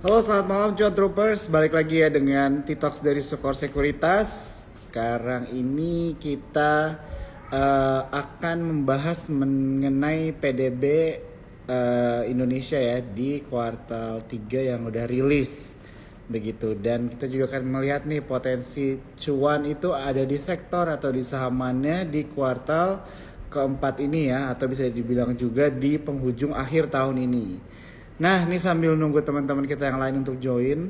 Halo, selamat malam Cuan Troopers. Balik lagi ya dengan T-Talks dari Sukor Sekuritas. Sekarang ini kita akan membahas mengenai PDB Indonesia ya di kuartal 3 yang udah rilis. Begitu. Dan kita juga akan melihat nih potensi cuan itu ada di sektor atau di saham mana di kuartal keempat ini ya, atau bisa dibilang juga di penghujung akhir tahun ini. Nah, ini sambil nunggu teman-teman kita yang lain untuk join,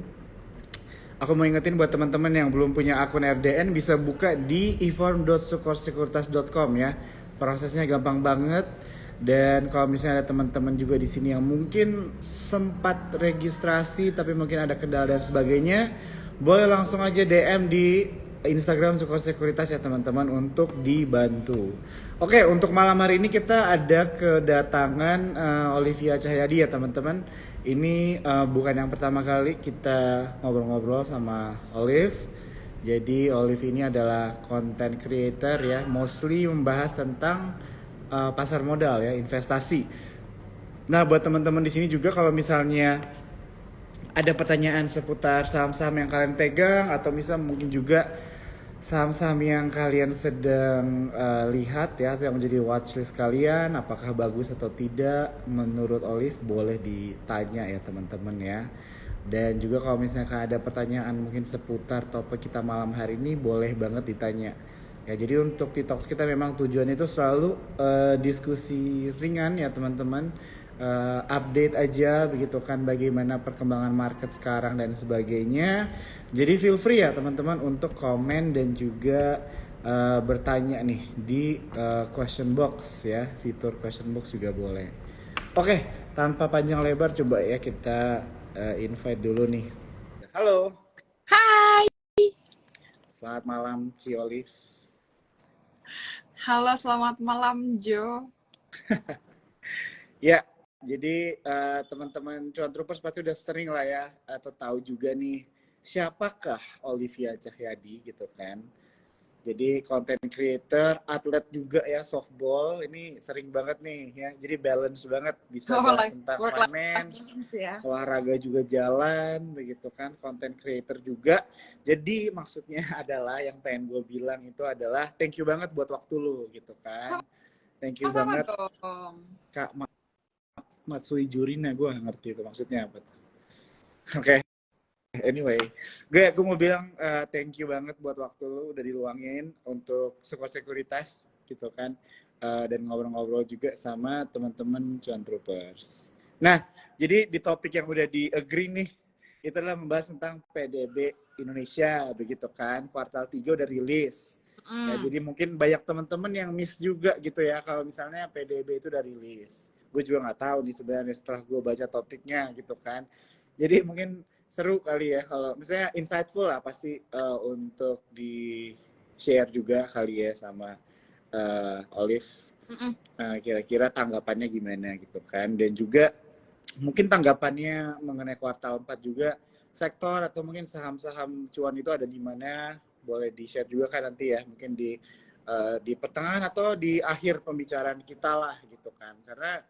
aku mau ingetin buat teman-teman yang belum punya akun RDN bisa buka di eform.sukorsekuritas.com ya. Prosesnya gampang banget. Dan kalau misalnya ada teman-teman juga di sini yang mungkin sempat registrasi tapi mungkin ada kendala dan sebagainya, boleh langsung aja DM di Instagram Sukor Sekuritas ya teman-teman untuk dibantu. Oke, untuk malam hari ini kita ada kedatangan Olivia Cahyadi ya teman-teman. Ini bukan yang pertama kali kita ngobrol-ngobrol sama Olive. Jadi Olive ini adalah content creator ya, mostly membahas tentang pasar modal ya, investasi. Nah, buat teman-teman di sini juga kalau misalnya ada pertanyaan seputar saham-saham yang kalian pegang atau misal mungkin juga saham-saham yang kalian sedang lihat ya, atau yang menjadi watchlist kalian, apakah bagus atau tidak menurut Olive, boleh ditanya ya teman-teman ya. Dan juga kalau misalnya ada pertanyaan mungkin seputar topik kita malam hari ini, boleh banget ditanya. Ya, jadi untuk T-Talks kita memang tujuannya itu selalu diskusi ringan ya teman-teman, update aja begitu kan bagaimana perkembangan market sekarang dan sebagainya. Jadi feel free ya teman-teman untuk komen dan juga bertanya nih di question box ya, fitur question box juga boleh. Oke, tanpa panjang lebar coba ya kita invite dulu nih. Halo, Hai, selamat malam Ci Olive. halo selamat malam Jo. Ya, jadi teman-teman Cuan Troopers pasti udah sering lah ya, atau tahu juga nih siapakah Olivia Cahyadi gitu kan. Jadi content creator, atlet juga ya, softball, ini sering banget nih ya. Jadi balance banget, bisa Oh, bahas like tentang work life finance, balance ya. olahraga juga jalan, begitu kan, content creator juga. Jadi maksudnya adalah yang pengen gue bilang itu adalah thank you banget buat waktu lu gitu kan. Thank you Sama-sama banget dong. Kak Matsui Jurina, gue gak ngerti itu maksudnya apa tuh. Oke, anyway, gue mau bilang thank you banget buat waktu lu udah diluangin untuk Sukor Sekuritas gitu kan. Dan ngobrol-ngobrol juga sama teman-teman Cuan Troopers. Nah, jadi di topik yang udah di agree nih, itu adalah membahas tentang PDB Indonesia begitu kan. Kuartal 3 udah rilis. Ya, jadi mungkin banyak teman-teman yang miss juga gitu ya kalau misalnya PDB itu udah rilis. Gue juga nggak tahu nih sebenarnya setelah gue baca topiknya gitu kan. Jadi mungkin seru kali ya kalau misalnya insightful lah pasti untuk di share juga kali ya sama Olive. Kira-kira tanggapannya gimana gitu kan. Dan juga mungkin tanggapannya mengenai kuartal 4 juga, sektor atau mungkin saham-saham cuan itu ada di mana, boleh di-share juga kan nanti ya, mungkin di pertengahan atau di akhir pembicaraan kita lah gitu kan. Karena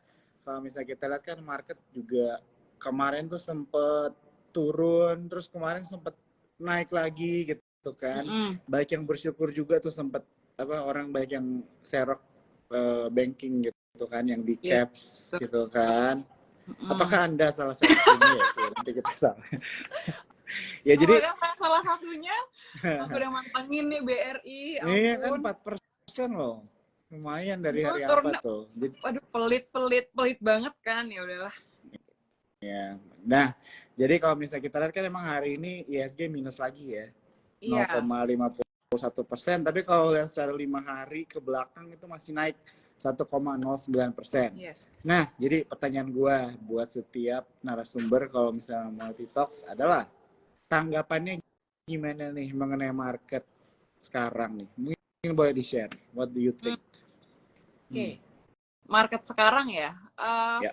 kalau misalnya kita lihat kan market juga kemarin tuh sempet turun, terus kemarin sempet naik lagi gitu kan. Baik yang bersyukur juga tuh sempet orang baik yang serok banking gitu kan, yang di Iya. caps gitu kan. Apakah Anda salah satunya ya? Nanti kita tahu. Ya jadi Salah satunya aku udah mantengin nih BRI, ini kan ampun. 4% loh. Lumayan dari Gue hari apa turunnya, tuh. Jadi, aduh pelit banget kan, ya udahlah. ya. Nah, jadi kalau misalnya kita lihat kan emang hari ini ISG minus lagi ya. Iya. 0,51%. Tapi kalau lihat secara 5 hari ke belakang itu masih naik 1,09%. Yes. Nah, jadi pertanyaan gue buat setiap narasumber kalau misalnya mau Talks adalah tanggapannya gimana nih mengenai market sekarang nih? Mungkin boleh di-share. What do you think? Oke. Market sekarang ya, Ya.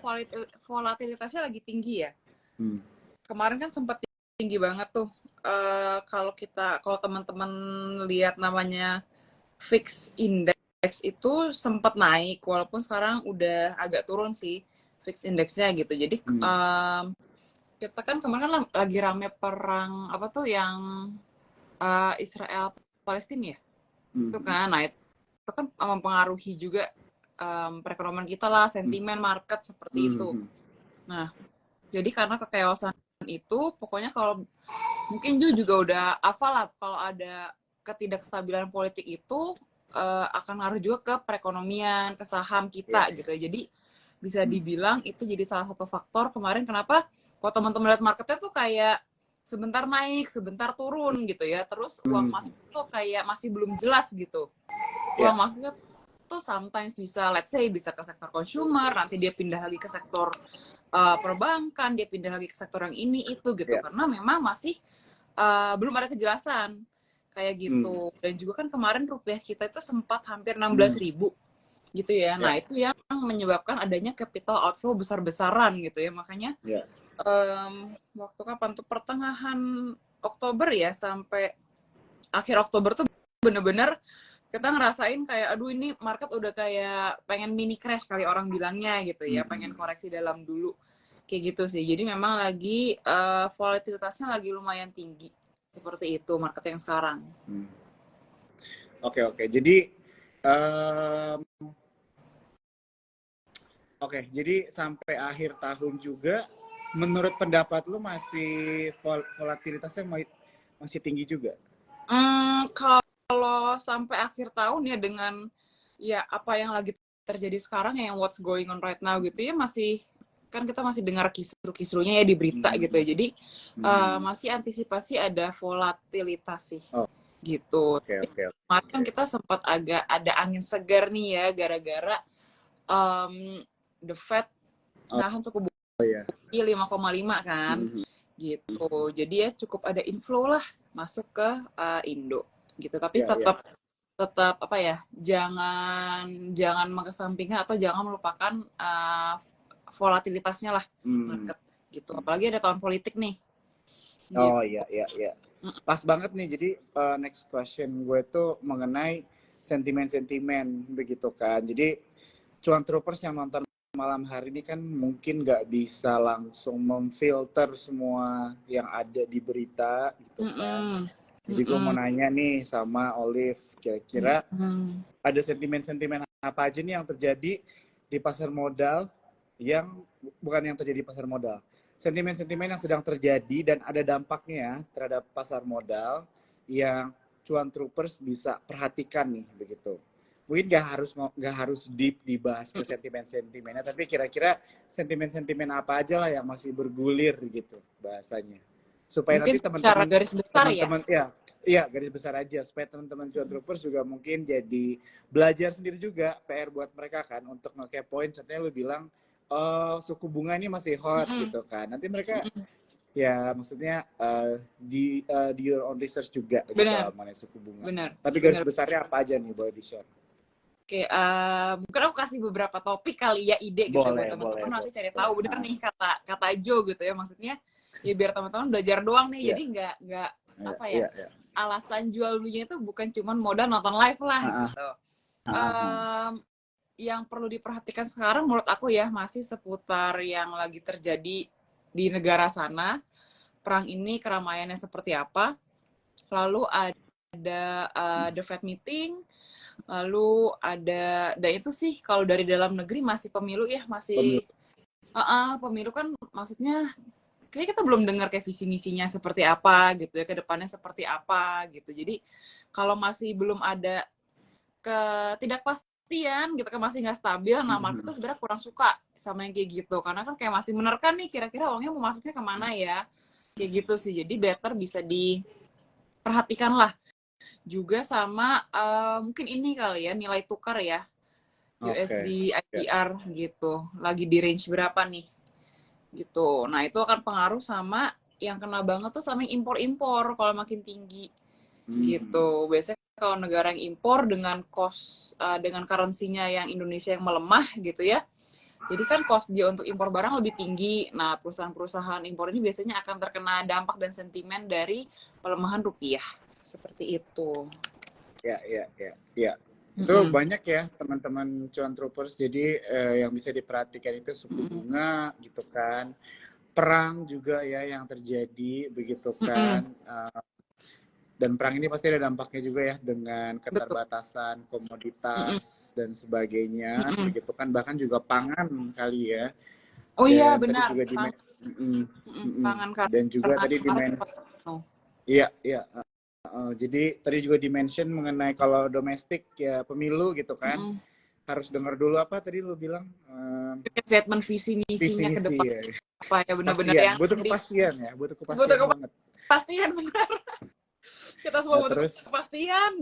volatilitasnya lagi tinggi ya. Hmm. Kemarin kan sempat tinggi banget tuh. Kalau teman-teman lihat namanya fix index itu sempat naik, walaupun sekarang udah agak turun sih fix indexnya gitu. Jadi kita kan kemarin kan lagi rame perang apa tuh yang Israel Palestina ya, itu kan. Nah itu kan mempengaruhi juga perekonomian kita lah, sentimen market seperti itu. Nah, jadi karena kekeosan itu, pokoknya kalau mungkin juga udah hafal lah kalau ada ketidakstabilan politik itu akan ngaruh juga ke perekonomian, ke saham kita gitu ya. Jadi bisa dibilang itu jadi salah satu faktor kemarin kenapa kalau teman-teman lihat marketnya tuh kayak sebentar naik, sebentar turun gitu ya. Terus uang masuk tuh kayak masih belum jelas gitu. Uang masuknya tuh sometimes bisa, let's say, bisa ke sektor consumer, nanti dia pindah lagi ke sektor perbankan, dia pindah lagi ke sektor yang ini itu gitu. Karena memang masih belum ada kejelasan kayak gitu. Dan juga kan kemarin rupiah kita itu sempat hampir 16.000 gitu ya. Nah itu yang menyebabkan adanya capital outflow besar-besaran gitu ya. Makanya waktu kapan tuh pertengahan Oktober ya sampai akhir Oktober tuh bener-bener kita ngerasain kayak aduh ini market udah kayak pengen mini crash kali orang bilangnya gitu ya, pengen koreksi dalam dulu kayak gitu sih. Jadi memang lagi volatilitasnya lagi lumayan tinggi seperti itu market yang sekarang. Oke. Jadi jadi sampai akhir tahun juga, menurut pendapat lu masih volatilitasnya masih tinggi juga? Kalau sampai akhir tahun ya dengan ya apa yang lagi terjadi sekarang yang what's going on right now gitu ya, masih kan kita masih dengar kisru-kisrunya ya di berita gitu ya. Jadi masih antisipasi ada volatilitas sih. Gitu. Kemarin kan kita sempat agak ada angin segar nih ya gara-gara the Fed nahan suku bunga 5,5 kan. Gitu. Jadi ya cukup ada inflow lah masuk ke Indo gitu. Tapi tetap apa ya? Jangan mengesampingkan atau jangan melupakan volatilitasnya lah market gitu. Apalagi ada tahun politik nih. Gitu. Oh iya. Pas banget nih. Jadi next question gue tuh mengenai sentimen begitu kan. Jadi cuan troopers yang nonton malam hari ini kan mungkin nggak bisa langsung memfilter semua yang ada di berita gitu kan. Jadi gue mau nanya nih sama Olive, kira-kira ada sentimen-sentimen apa aja nih yang terjadi di pasar modal yang bukan yang terjadi di pasar modal. Sentimen-sentimen yang sedang terjadi dan ada dampaknya ya terhadap pasar modal yang cuan troopers bisa perhatikan nih begitu. Mungkin nggak harus deep dibahas ke sentimen-sentimennya, tapi kira-kira sentimen-sentimen apa aja lah yang masih bergulir gitu bahasanya, supaya mungkin nanti teman-teman garis besar ya garis besar aja, supaya teman-teman cuan troopers juga mungkin jadi belajar sendiri juga, PR buat mereka kan untuk nge-kepoin. Contohnya lu bilang suku bunga ini masih hot gitu kan, nanti mereka ya maksudnya di your own research juga gitu mengenai suku bunga. Tapi garis besarnya apa aja nih, boleh di-share? Oke, mungkin aku kasih beberapa topik kali ya, ide gitu buat teman-teman nanti cari tahu bener nih kata Jo gitu ya, maksudnya ya biar teman-teman belajar doang nih, jadi nggak apa ya, alasan jual belinya itu bukan cuman modal nonton live lah gitu. Yang perlu diperhatikan sekarang menurut aku ya masih seputar yang lagi terjadi di negara sana, perang ini keramaiannya seperti apa, lalu ada the Fed meeting, lalu ada, dan itu sih kalau dari dalam negeri masih pemilu ya, masih pemilu kan, maksudnya kayak kita belum dengar kayak visi misinya seperti apa gitu ya, ke depannya seperti apa gitu. Jadi kalau masih belum ada ketidakpastian gitu kan, masih nggak stabil, nah market tuh sebenarnya kurang suka sama yang kayak gitu, karena kan kayak masih menerkan nih kira-kira uangnya mau masuknya kemana ya, kayak gitu sih. Jadi better bisa diperhatikan lah juga sama mungkin ini kali ya, nilai tukar ya, USD IDR gitu, lagi di range berapa nih gitu. Nah itu akan pengaruh sama yang kena banget tuh sama yang impor-impor kalau makin tinggi gitu. Biasanya kalau negara yang impor dengan cost dengan currency-nya yang Indonesia yang melemah gitu ya, jadi kan cost dia untuk impor barang lebih tinggi. Nah perusahaan-perusahaan impor ini biasanya akan terkena dampak dan sentimen dari pelemahan rupiah seperti itu. Ya. Itu banyak ya teman-teman cuan troopers. Jadi yang bisa diperhatikan itu suku bunga gitu kan, perang juga ya yang terjadi begitu Mm-mm. kan. Dan perang ini pasti ada dampaknya juga ya dengan Betul. keterbatasan Mm-mm. komoditas dan sebagainya Mm-mm. begitu kan, bahkan juga pangan kali ya. Oh iya Dan tadi benar, juga di pangan dan juga karena tadi kemarin sempat iya iya jadi tadi juga dimention mengenai kalau domestik ya pemilu gitu kan, mm-mm. harus dengar dulu apa tadi lu bilang, Statement visi visi misinya ke misi depan ya, apa ya, benar-benar kepastian, yang butuh di kepastian ya, butuh butuh kepastian banget. kepastian benar. Kita semua Nah, butuh terus kepastian.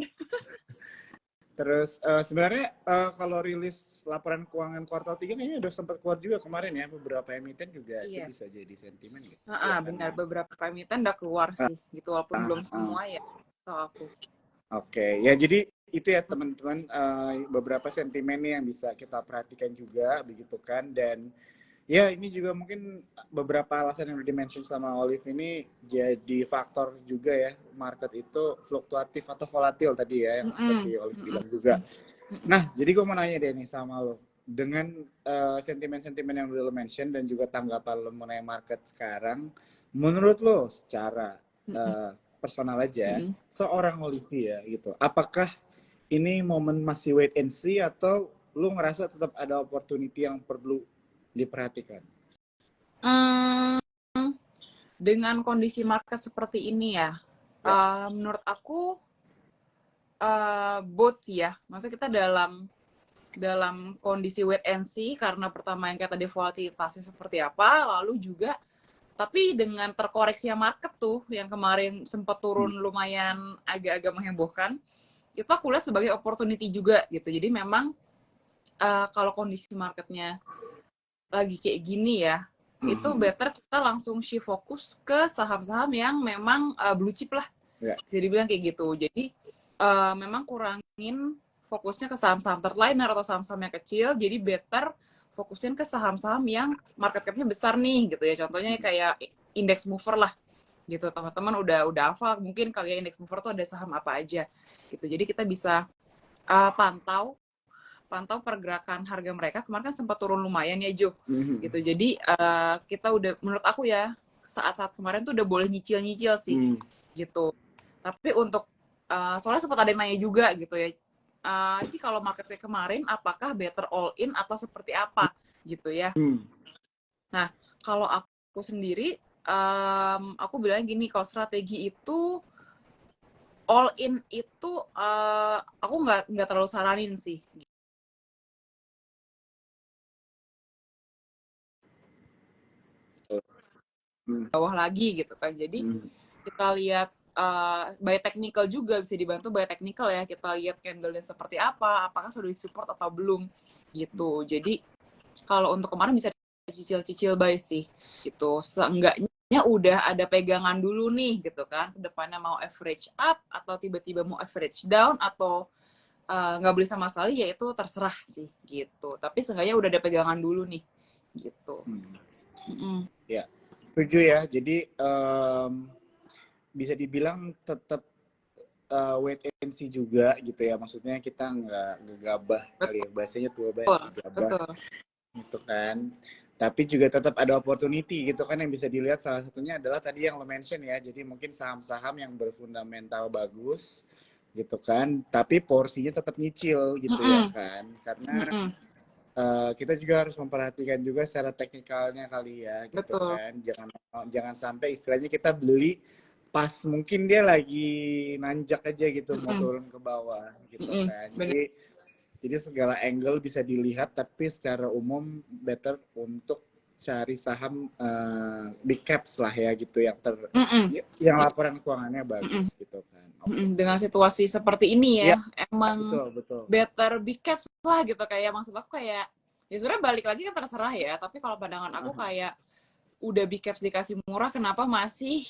sebenarnya kalau rilis laporan keuangan kuartal 3 kayaknya udah sempat keluar juga kemarin ya, beberapa emiten juga itu Iya. bisa jadi sentimen gitu ya kan. Benar, beberapa emiten udah keluar sih gitu, walaupun belum Uh, semua ya. Tahu aku. Oke, ya jadi itu ya teman-teman, beberapa sentimen nih yang bisa kita perhatikan juga begitu kan. Dan ya ini juga mungkin beberapa alasan yang dimention sama Olive ini jadi faktor juga ya, market itu fluktuatif atau volatil tadi ya, yang Mm-mm. seperti Olive Mm-mm. bilang juga. Mm-mm. Nah, jadi gue mau nanya deh nih sama lo, dengan sentimen-sentimen yang udah lo mention dan juga tanggapan lo mengenai market sekarang, menurut lo secara Mm-mm. personal aja, Mm-mm. seorang Olivia gitu, apakah ini momen masih wait and see atau lo ngerasa tetap ada opportunity yang perlu diperhatikan? Mm, dengan kondisi market seperti ini ya, Ya. menurut aku both ya. Maksudnya kita dalam kondisi wait and see karena pertama yang kayak tadi volatilitasnya seperti apa, lalu juga tapi dengan terkoreksinya market tuh yang kemarin sempat turun lumayan agak-agak menghebohkan, itu aku lihat sebagai opportunity juga gitu. Jadi memang kalau kondisi marketnya lagi kayak gini ya, itu better kita langsung shift fokus ke saham-saham yang memang blue chip lah, Ya. bisa dibilang kayak gitu. Jadi memang kurangin fokusnya ke saham-saham terliner atau saham-saham yang kecil, jadi better fokusin ke saham-saham yang market cap-nya besar nih gitu ya. Contohnya kayak index mover lah gitu. Teman-teman udah hafal mungkin kali ya index mover tuh ada saham apa aja gitu. Jadi kita bisa pantau pergerakan harga mereka. Kemarin kan sempat turun lumayan ya Jo gitu. Jadi kita udah, menurut aku ya, saat-saat kemarin tuh udah boleh nyicil-nyicil sih gitu. Tapi untuk soalnya sempat ada yang nanya juga gitu ya, Ci kalau marketnya kemarin apakah better all in atau seperti apa gitu ya. Nah kalau aku sendiri aku bilang gini, kalau strategi itu all in itu aku nggak terlalu saranin sih, bawah lagi gitu kan. Jadi kita lihat by technical juga bisa dibantu by technical ya, kita lihat candle-nya seperti apa, apakah sudah disupport atau belum gitu. Jadi kalau untuk kemarin bisa cicil-cicil buy sih gitu, seenggaknya udah ada pegangan dulu nih gitu kan, kedepannya mau average up atau tiba-tiba mau average down atau nggak beli sama sekali, ya itu terserah sih gitu, tapi seenggaknya udah ada pegangan dulu nih gitu. Ya, setuju ya. Jadi bisa dibilang tetap wait and see juga gitu ya. Maksudnya kita nggak gegabah kali ya. Bahasanya tua banget, gegabah Betul. gitu kan. Tapi juga tetap ada opportunity gitu kan yang bisa dilihat. Salah satunya adalah tadi yang lo mention ya. Jadi mungkin saham-saham yang berfundamental bagus gitu kan. Tapi porsinya tetap nyicil gitu ya kan. Karena kita juga harus memperhatikan juga secara teknikalnya kali ya gitu Betul. kan. Jangan sampai istilahnya kita beli pas mungkin dia lagi nanjak aja gitu, mau turun ke bawah gitu kan. Jadi segala angle bisa dilihat, tapi secara umum better untuk cari saham big caps lah ya gitu, yang laporan keuangannya bagus gitu kan. Dengan situasi seperti ini ya, emang betul. better big caps lah gitu. Kayak maksud aku kayak ya sebenarnya balik lagi kan terserah ya, tapi kalau pandangan aku kayak udah big caps dikasih murah, kenapa masih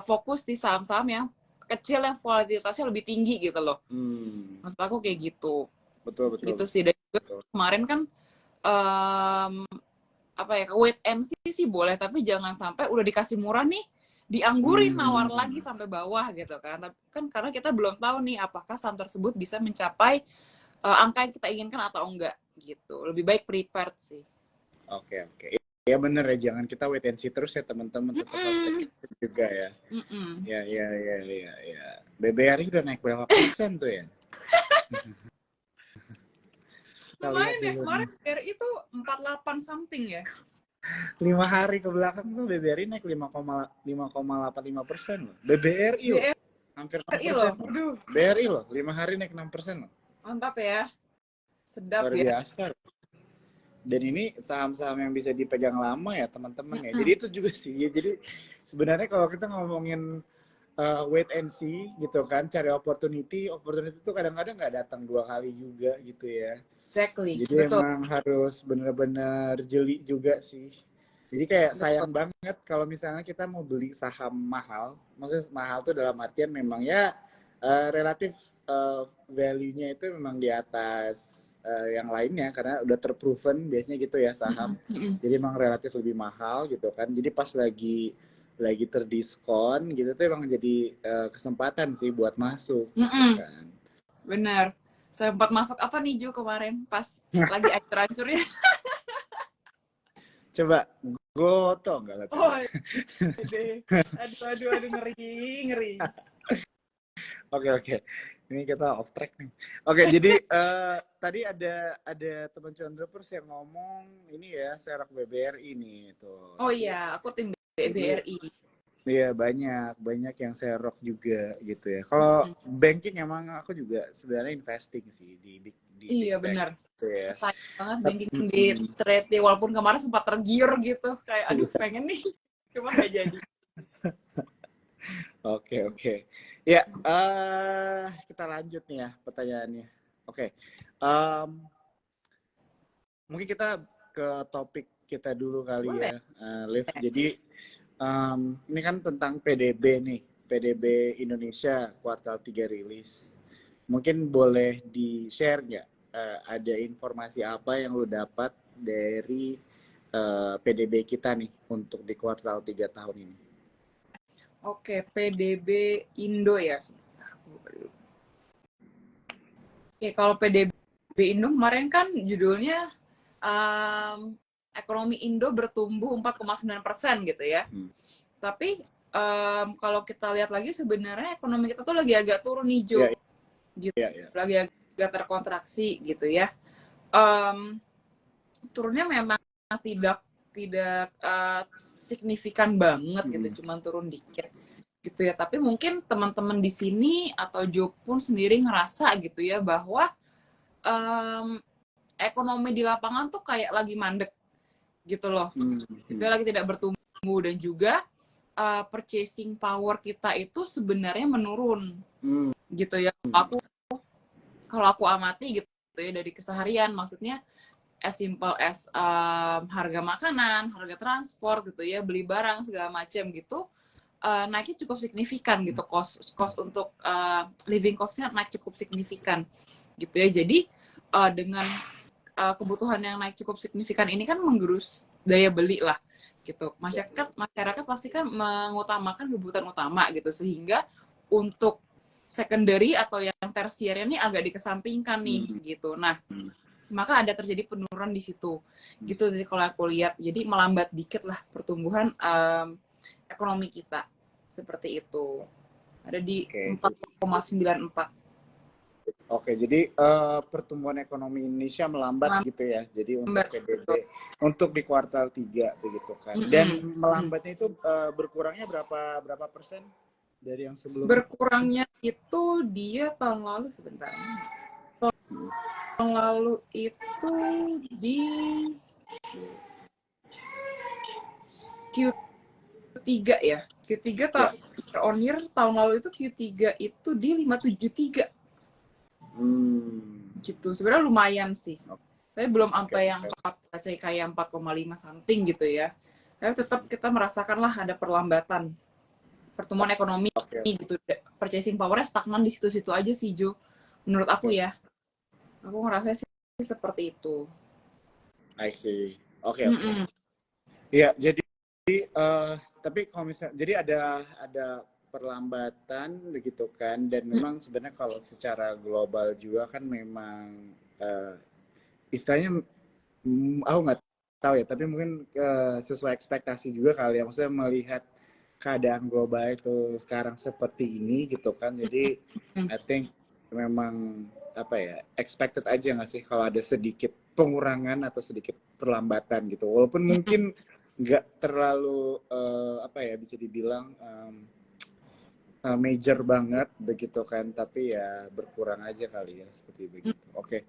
fokus di saham-saham yang kecil yang volatilitasnya lebih tinggi gitu loh. Maksud aku kayak gitu. Betul. Gitu sih. Dan juga kemarin kan apa ya, wait and see sih boleh, tapi jangan sampai udah dikasih murah nih dianggurin nawar lagi sampai bawah gitu kan. Tapi kan karena kita belum tahu nih apakah saham tersebut bisa mencapai angka yang kita inginkan atau enggak gitu. Lebih baik prepared sih. Oke. ya bener ya, jangan kita wait and see terus ya teman-teman, tetap harus take action juga ya. Ya. BBRI udah naik berapa persen tuh ya? Kita lihat Lumayan ya, dulu kemarin nih. BRI itu 48 something ya. 5 hari ke belakang tuh BBRI naik 5,85% loh. BBRI loh, hampir BRI loh, 6% loh. waduh, BRI loh, 5 hari naik 6% loh. mantap ya, sedap Luar ya. biasa. Dan ini saham-saham yang bisa dipegang lama ya teman-teman ya. Jadi itu juga sih. Ya, jadi sebenarnya kalau kita ngomongin wait and see gitu kan, cari opportunity itu kadang-kadang nggak datang 2 kali juga gitu ya. Exactly, Jadi betul. emang harus benar-benar jeli juga sih. Jadi kayak sayang banget kalau misalnya kita mau beli saham mahal. Maksudnya mahal tuh dalam artian memang ya relatif value-nya itu memang di atas yang lainnya karena udah terproven biasanya gitu ya saham. Jadi emang relatif lebih mahal gitu kan. Jadi pas lagi terdiskon gitu tuh emang jadi kesempatan sih buat masuk gitu kan. Bener. Sempat masuk apa nih Ju kemarin pas lagi ancur-ancurnya? Coba goto enggak lah coba. Oh, deh. Aduh, ngeri. Oke. Ini kita off track nih. Oke, jadi tadi ada teman Condrapers yang ngomong ini ya serok BBRI nih tuh. Oh iya, aku tim BRI. Iya banyak yang serok juga gitu ya. Kalau banking emang aku juga sebenarnya investing sih di Iya big bank benar. gitu ya. Sayang banget banking di trade walaupun kemarin sempat tergiur gitu kayak aduh pengen nih cuma nggak jadi. Oke. Ya, kita lanjut nih ya pertanyaannya. Oke. Mungkin kita ke topik kita dulu kali Boleh. ya, Liv. Jadi ini kan tentang PDB nih, PDB Indonesia kuartal 3 rilis. Mungkin boleh di-share nggak ada informasi apa yang lu dapat dari PDB kita nih untuk di kuartal 3 tahun ini? Oke, PDB Indo ya. Oke, kalau PDB Indo kemarin kan judulnya ekonomi Indo bertumbuh 4,9% gitu ya. Tapi kalau kita lihat lagi sebenarnya ekonomi kita tuh lagi agak turun nih Jo. Gitu. Lagi agak terkontraksi gitu ya. Turunnya memang tidak signifikan banget gitu, cuman turun dikit gitu ya. Tapi mungkin teman-teman di sini atau Jo pun sendiri ngerasa gitu ya bahwa ekonomi di lapangan tuh kayak lagi mandek gitu loh. Itu lagi tidak bertumbuh dan juga purchasing power kita itu sebenarnya menurun gitu ya. Kalau aku amati gitu ya dari keseharian, maksudnya as simple as harga makanan, harga transport gitu ya, beli barang segala macam gitu naiknya cukup signifikan gitu, cost untuk living cost-nya naik cukup signifikan gitu ya. Jadi dengan kebutuhan yang naik cukup signifikan ini kan menggerus daya beli lah gitu. Masyarakat pasti kan mengutamakan kebutuhan utama gitu, sehingga untuk secondary atau yang tersier ini agak dikesampingkan nih gitu. Nah, maka ada terjadi penurunan di situ gitu sih kalau aku lihat. Jadi melambat dikit lah pertumbuhan ekonomi kita seperti itu. Ada di 4,94. Oke, jadi pertumbuhan ekonomi Indonesia melambat gitu ya. Jadi untuk PDB untuk di kuartal 3 begitu kan. Dan melambatnya itu berkurangnya berapa persen dari yang sebelumnya? Berkurangnya itu dia tahun lalu sebentar. Tahun lalu itu di Q3 ya. Q3 on year tahun lalu itu Q3 itu di 573. Gitu. Sebenarnya lumayan sih. Tapi belum sampai yang kayak 4,5 something gitu ya. Tapi tetap kita merasakan lah ada perlambatan pertumbuhan ekonomi gitu. Purchasing power-nya stagnan di situ-situ aja sih Jo. Menurut aku ya. Aku ngerasa sih seperti itu. I see. Oke. Iya, jadi tapi kalau misalnya jadi ada perlambatan begitu kan, dan memang sebenarnya kalau secara global juga kan memang istilahnya aku nggak tahu ya, tapi mungkin sesuai ekspektasi juga kali ya, maksudnya melihat keadaan global itu sekarang seperti ini gitu kan, jadi I think memang apa ya, expected aja nggak sih kalau ada sedikit pengurangan atau sedikit perlambatan gitu, walaupun mungkin nggak terlalu apa ya, bisa dibilang major banget begitu kan, tapi ya berkurang aja kali ya, seperti begitu. Oke.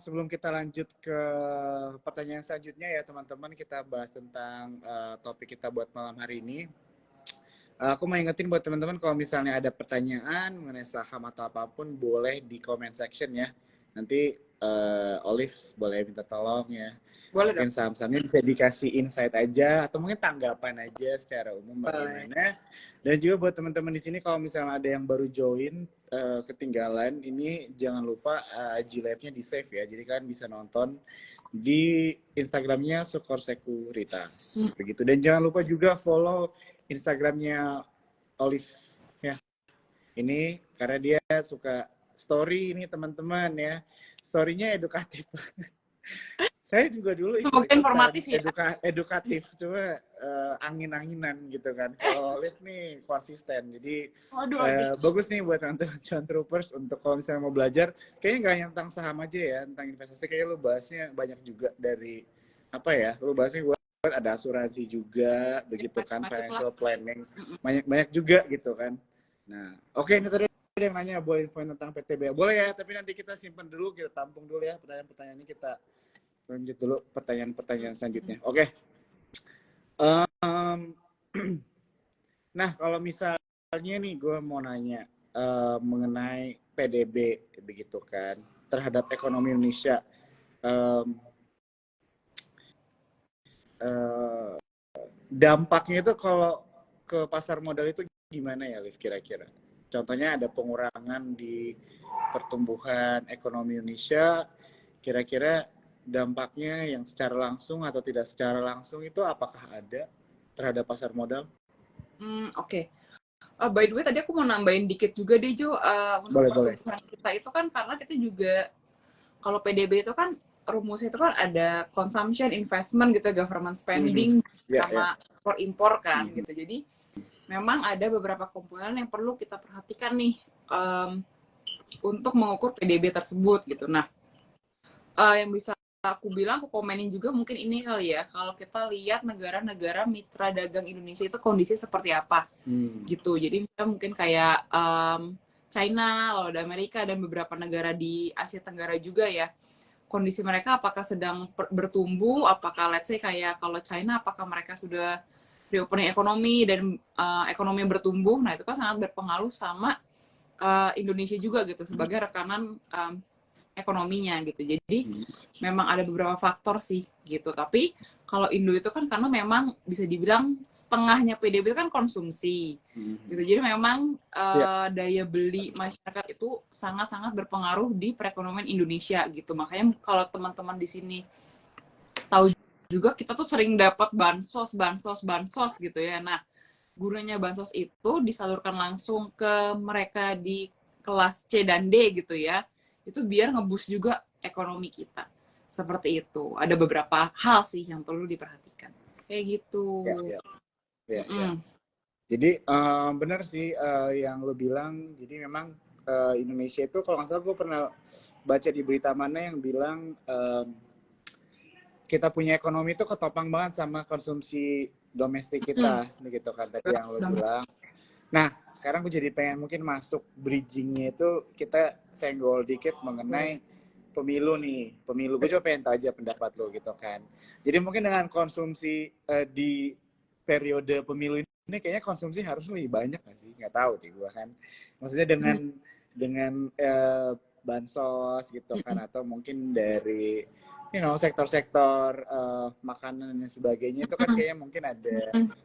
Sebelum kita lanjut ke pertanyaan selanjutnya ya teman-teman, kita bahas tentang topik kita buat malam hari ini. Aku mau ingetin buat teman-teman, kalau misalnya ada pertanyaan mengenai saham atau apapun, boleh di comment section ya. Nanti Olive boleh minta tolong ya. Boleh Mungkin dong. saham-sahamnya bisa dikasih insight aja, atau mungkin tanggapan aja secara umum bagaimana. Dan juga buat teman-teman di sini, kalau misalnya ada yang baru join, ketinggalan, ini jangan lupa IG Live-nya di save ya. Jadi kan bisa nonton di Instagramnya Sukor Sekuritas. Begitu. Dan jangan lupa juga follow Instagramnya Olive ya. Ini karena dia suka story ini teman-teman ya. Story-nya edukatif banget. Saya juga dulu Semoga informatif ya. edukatif, cuma angin-anginan gitu kan. Kalau Olive nih konsisten, jadi bagus nih buat teman-teman Cuan Troopers untuk kalau misalnya mau belajar. Kayaknya nggak hanya tentang saham aja ya, tentang investasi. Kayaknya lu bahasnya banyak juga dari apa ya? Lu bahasnya buat ada asuransi juga, begitu kan, financial planning, banyak juga gitu kan. Nah, oke, ini tadi ada yang nanya boleh info tentang PTB, boleh ya, tapi nanti kita simpan dulu, kita tampung dulu ya pertanyaan-pertanyaan ini, kita lanjut dulu pertanyaan-pertanyaan selanjutnya. Oke. Nah, kalau misalnya nih gue mau nanya mengenai PDB begitu kan, terhadap ekonomi Indonesia. Dampaknya itu kalau ke pasar modal itu gimana ya, Liv, kira-kira? Contohnya ada pengurangan di pertumbuhan ekonomi Indonesia, kira-kira dampaknya yang secara langsung atau tidak secara langsung itu apakah ada terhadap pasar modal? Oke. By the way, tadi aku mau nambahin dikit juga deh, Jo. Untuk pertumbuhan kita itu kan karena kita juga, kalau PDB itu kan rumusnya itu kan ada consumption, investment gitu, government spending, sama ekspor impor kan gitu. Jadi memang ada beberapa komponen yang perlu kita perhatikan nih untuk mengukur PDB tersebut gitu. Nah, yang bisa aku bilang, aku komenin juga mungkin ini kali ya, kalau kita lihat negara-negara mitra dagang Indonesia itu kondisi seperti apa gitu. Jadi misalnya mungkin kayak China, lalu ada Amerika, dan beberapa negara di Asia Tenggara juga ya. Kondisi mereka apakah sedang bertumbuh, apakah let's say kayak kalau China, apakah mereka sudah reopening ekonomi dan ekonomi bertumbuh. Nah, itu kan sangat berpengaruh sama Indonesia juga gitu sebagai rekanan ekonominya gitu. Jadi memang ada beberapa faktor sih gitu. Tapi kalau Indo itu kan karena memang bisa dibilang setengahnya PDB itu kan konsumsi gitu. Jadi memang daya beli masyarakat itu sangat-sangat berpengaruh di perekonomian Indonesia gitu. Makanya kalau teman-teman di sini tahu juga, kita tuh sering dapat bansos gitu ya. Nah, gunanya bansos itu disalurkan langsung ke mereka di kelas C dan D gitu ya. Itu biar nge-boost juga ekonomi kita. Seperti itu. Ada beberapa hal sih yang perlu diperhatikan. Kayak gitu. Ya. Jadi benar sih yang lo bilang. Jadi memang Indonesia itu, kalau nggak salah gue pernah baca di berita mana yang bilang kita punya ekonomi itu ketopang banget sama konsumsi domestik kita, gitu kan tadi yang lo bilang. Nah, sekarang gue jadi pengen mungkin masuk bridging-nya itu, kita senggol dikit mengenai pemilu nih. Pemilu, gue coba pengen tahu aja pendapat lo gitu kan. Jadi mungkin dengan konsumsi di periode pemilu ini kayaknya konsumsi harus lebih banyak nggak sih? Nggak tahu deh gue kan. Maksudnya dengan bansos gitu kan, atau mungkin dari sektor-sektor makanan dan sebagainya itu kan kayaknya mungkin ada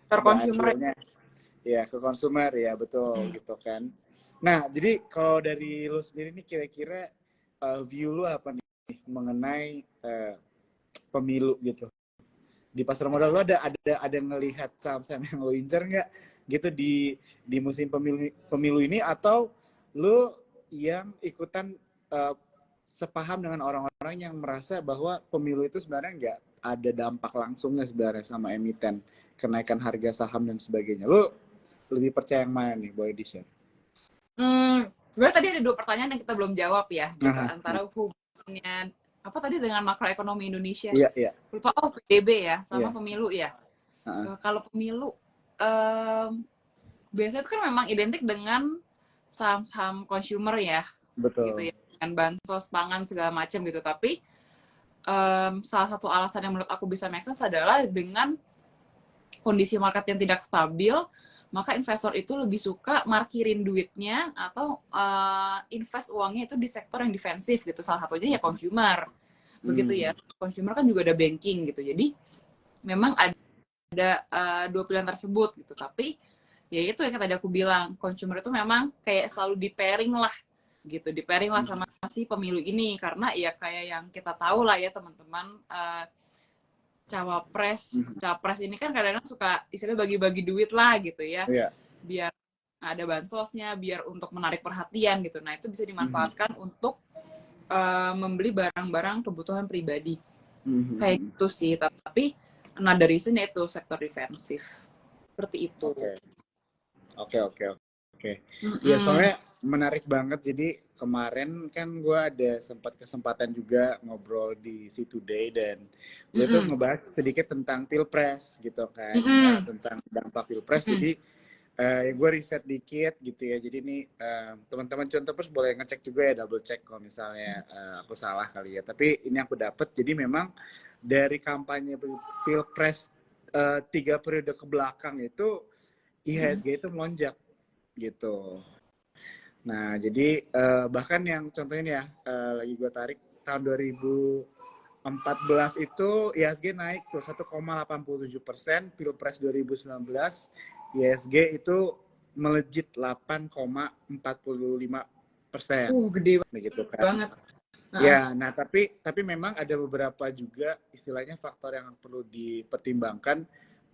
adilnya ya ke konsumer ya, betul gitu kan. Nah, jadi kalau dari lu sendiri nih, kira-kira view lu apa nih mengenai pemilu gitu di pasar modal? Lu ada ngelihat saham-saham yang lu incer nggak gitu di musim pemilu ini, atau lu yang ikutan sepaham dengan orang-orang yang merasa bahwa pemilu itu sebenarnya nggak ada dampak langsungnya sebenarnya sama emiten, kenaikan harga saham dan sebagainya. Lu lebih percaya yang mana nih, boleh di-share? Sebenarnya tadi ada 2 pertanyaan yang kita belum jawab ya, gitu. Nah, Antara hubungannya apa tadi dengan makroekonomi Indonesia. iya, iya. Lupa, PDB ya, sama Iya. pemilu ya. Uh-uh. Kalau pemilu, biasanya itu kan memang identik dengan saham-saham consumer ya, gitu Betul. ya, dengan bansos, pangan segala macam gitu. Tapi salah satu alasan yang menurut aku bisa make sense adalah dengan kondisi market yang tidak stabil, maka investor itu lebih suka markirin duitnya atau invest uangnya itu di sektor yang defensif gitu. Salah satunya ya consumer, begitu ya. Consumer kan juga ada banking gitu. Jadi memang ada 2 pilihan tersebut gitu. Tapi ya itu yang tadi aku bilang, consumer itu memang kayak selalu di pairing lah gitu, di pairing lah sama si pemilu ini, karena ya kayak yang kita tahu lah ya teman-teman, capres ini kan kadang-kadang suka istilahnya bagi-bagi duit lah gitu ya, biar ada bansosnya, biar untuk menarik perhatian gitu. Nah itu bisa dimanfaatkan untuk membeli barang-barang kebutuhan pribadi, kayak gitu sih. Tapi another reason itu sektor defensif seperti itu. Oke. Ya soalnya menarik banget. Jadi kemarin kan gue ada sempat kesempatan juga ngobrol di Si Today dan gue tuh ngebahas sedikit tentang pilpres gitu kan, tentang dampak pilpres. Jadi gue riset dikit gitu ya. Jadi nih teman-teman Contopers boleh ngecek juga ya, double check kalau misalnya aku salah kali ya. Tapi ini aku dapat. Jadi memang dari kampanye pilpres 3 periode ke belakang itu IHSG itu melonjak gitu. Nah, jadi bahkan yang contohnya nih ya, lagi gue tarik tahun 2014 itu IHSG naik tuh 1,87%, Pilpres 2019 IHSG itu melejit 8,45%. Gede begitu kan. banget. Ya, nah tapi memang ada beberapa juga istilahnya faktor yang perlu dipertimbangkan.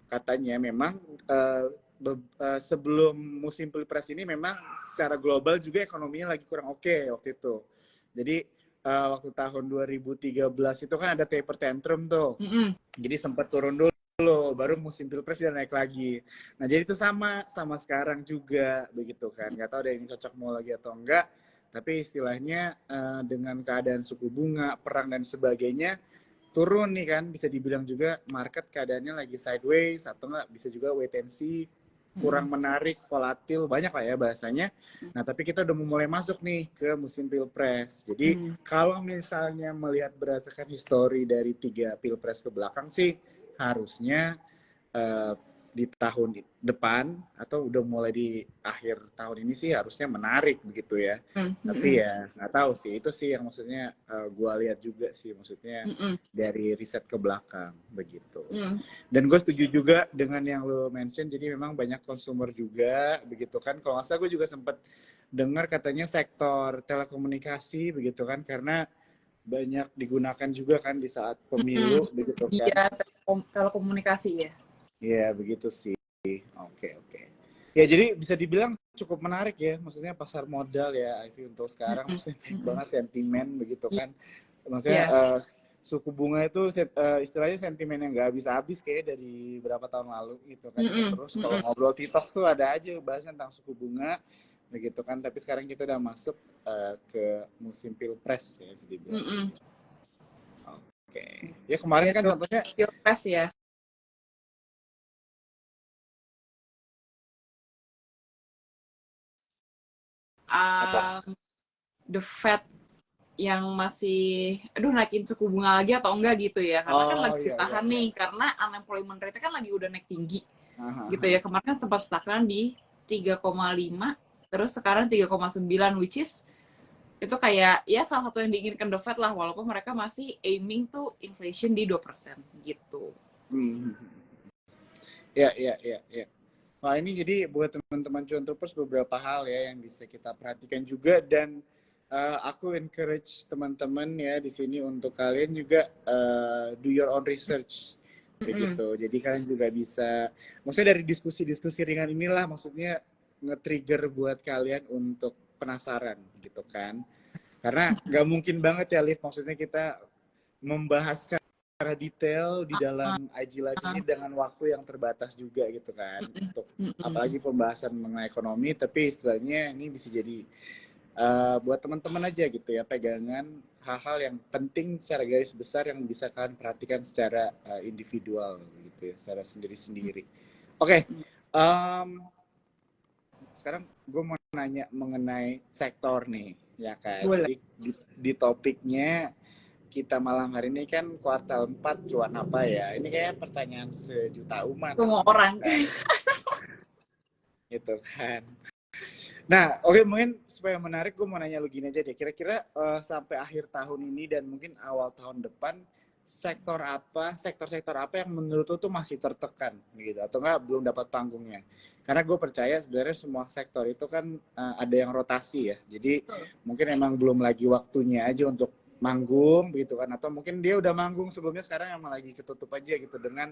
Katanya memang sebelum musim pilpres ini memang secara global juga ekonominya lagi kurang oke waktu itu. Jadi waktu tahun 2013 itu kan ada taper tantrum tuh. Jadi sempat turun dulu, baru musim pilpres dia naik lagi. Nah jadi itu sama sekarang juga begitu kan. Nggak tahu ada ini cocok mau lagi atau enggak. Tapi istilahnya dengan keadaan suku bunga, perang dan sebagainya turun nih kan, bisa dibilang juga market keadaannya lagi sideways atau enggak bisa juga wait and see, kurang menarik, volatil, banyak lah ya bahasanya. Nah tapi kita udah mulai masuk nih ke musim pilpres. Jadi kalau misalnya melihat berdasarkan histori dari 3 pilpres ke belakang sih harusnya di tahun depan atau udah mulai di akhir tahun ini sih harusnya menarik begitu ya. Tapi ya nggak tahu sih, itu sih yang maksudnya gue lihat juga sih, maksudnya dari riset ke belakang begitu. Dan gue setuju juga dengan yang lo mention, jadi memang banyak consumer juga begitu kan. Kalau nggak salah gue juga sempat dengar katanya sektor telekomunikasi begitu kan, karena banyak digunakan juga kan di saat pemilu begitu kan. Iya, telekomunikasi ya. Iya, begitu sih. Oke. Ya, jadi bisa dibilang cukup menarik ya. Maksudnya pasar modal ya, Ivy, untuk sekarang. Maksudnya banget sentimen begitu kan. Maksudnya suku bunga itu istilahnya sentimen yang nggak habis-habis kayak dari berapa tahun lalu gitu kan. Terus kalau ngobrol TikTok tuh ada aja bahasan tentang suku bunga begitu kan. Tapi sekarang kita udah masuk ke musim pilpres ya, bisa dibilang. Oke. Ya kemarin kan contohnya pilpres ya. The Fed yang masih naikin suku bunga lagi atau enggak gitu ya, karena kan lagi ditahan nih, karena unemployment rate kan lagi udah naik tinggi gitu ya. Kemarin kan tempat stagnan di 3,5, terus sekarang 3,9, which is itu kayak ya salah satu yang diinginkan The Fed lah, walaupun mereka masih aiming tuh inflation di 2% gitu. Ya. Wah, ini jadi buat teman-teman Contopers beberapa hal ya yang bisa kita perhatikan juga, dan aku encourage teman-teman ya di sini untuk kalian juga do your own research begitu. Jadi kalian juga bisa, maksudnya dari diskusi-diskusi ringan inilah maksudnya nge-trigger buat kalian untuk penasaran gitu kan. Karena nggak mungkin banget ya, Liv, maksudnya kita membahas secara detail di dalam IG Live ini dengan waktu yang terbatas juga gitu kan. Untuk apalagi pembahasan mengenai ekonomi, tapi istilahnya ini bisa jadi buat teman-teman aja gitu ya, pegangan hal-hal yang penting secara garis besar yang bisa kalian perhatikan secara individual gitu ya, secara sendiri-sendiri. Oke, sekarang gue mau nanya mengenai sektor nih, ya kan? Boleh. Di topiknya kita malam hari ini kan kuartal 4 cuan apa ya? Ini kayak pertanyaan sejuta umat. Semua orang. Kan? Gitu kan. Nah, oke, mungkin supaya menarik gue mau nanya lu gini aja deh. Kira-kira sampai akhir tahun ini dan mungkin awal tahun depan, sektor apa yang menurut lu tuh masih tertekan gitu, atau enggak belum dapat panggungnya? Karena gue percaya sebenarnya semua sektor itu kan ada yang rotasi ya. Jadi mungkin emang belum lagi waktunya aja untuk manggung gitu kan, atau mungkin dia udah manggung sebelumnya, sekarang emang lagi ketutup aja gitu dengan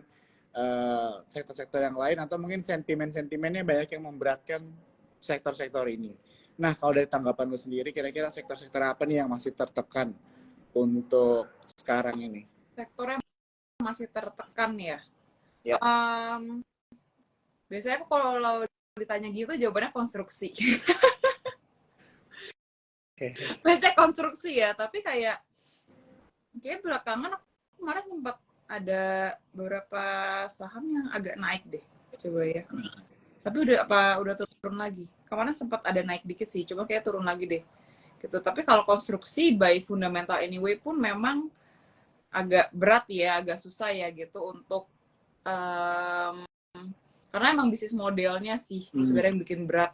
sektor-sektor yang lain, atau mungkin sentimen-sentimennya banyak yang memberatkan sektor-sektor ini. Nah, kalau dari tanggapan lu sendiri, kira-kira sektor-sektor apa nih yang masih tertekan untuk sekarang ini? Sektornya masih tertekan ya. Ya. Biasanya kalau ditanya gitu jawabannya konstruksi. Biasanya konstruksi ya, tapi kayak belakangan aku kemarin sempat ada beberapa saham yang agak naik deh, coba ya. Tapi udah turun lagi. Kemarin sempat ada naik dikit sih, cuma kayak turun lagi deh. Gitu. Tapi kalau konstruksi by fundamental anyway pun memang agak berat ya, agak susah ya gitu untuk karena emang bisnis modelnya sih sebenarnya yang bikin berat